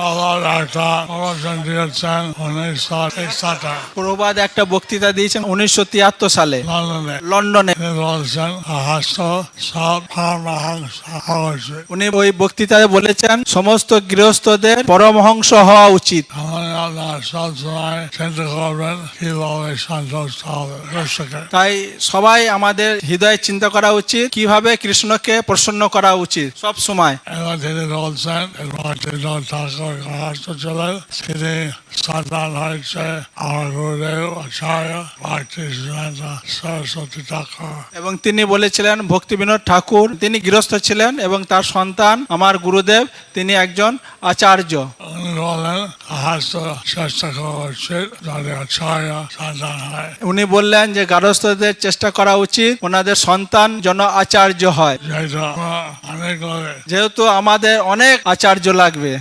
আবার একটা প্রবচন দিয়েছেন 1973 প্রবাদ একটা বক্তৃতা দিয়েছেন 1973 সালে লন্ডনে। লন্ডনে। তিনি বলছেন হাস্য সব পরমহংস হওয়া উচিত। উনি ওই বক্তৃতায় বলেছেন সমস্ত গৃহস্থদের পরমহংস হওয়া উচিত। আমাদের আপনার সবসময় চিন্তা করবেন কিভাবে সন্তুষ্ট হবে কৃষ্ণকে। তাই সবাই আমাদের হৃদয়ে চিন্তা করা উচিত কিভাবে কৃষ্ণকে প্রসন্ন করা উচিত সব সময়। এবার তিনি বলছেন রবীন্দ্রনাথ ঠাকুর হাস্য ছিলেন, তিনি সন্তান হয়েছে আমার গুরুদেব আচার্য ভক্তিবিনোদ সরস্বতী ঠাকুর। এবং তিনি বলেছিলেন ভক্তিবিনোদ ঠাকুর তিনি গৃহস্থ ছিলেন এবং তার সন্তান আমার গুরুদেব তিনি একজন আচার্য। উনি বলেন হাস্য চেষ্টা করা উচিত যাদের আচার্য সন্তান হয়। উনি বললেন যে গার্হস্থ্যদের চেষ্টা করা উচিত ওনাদের সন্তান যেন আচার্য হয়, যেটা অনেক যেহেতু আমাদের অনেক আচার্য লাগবে।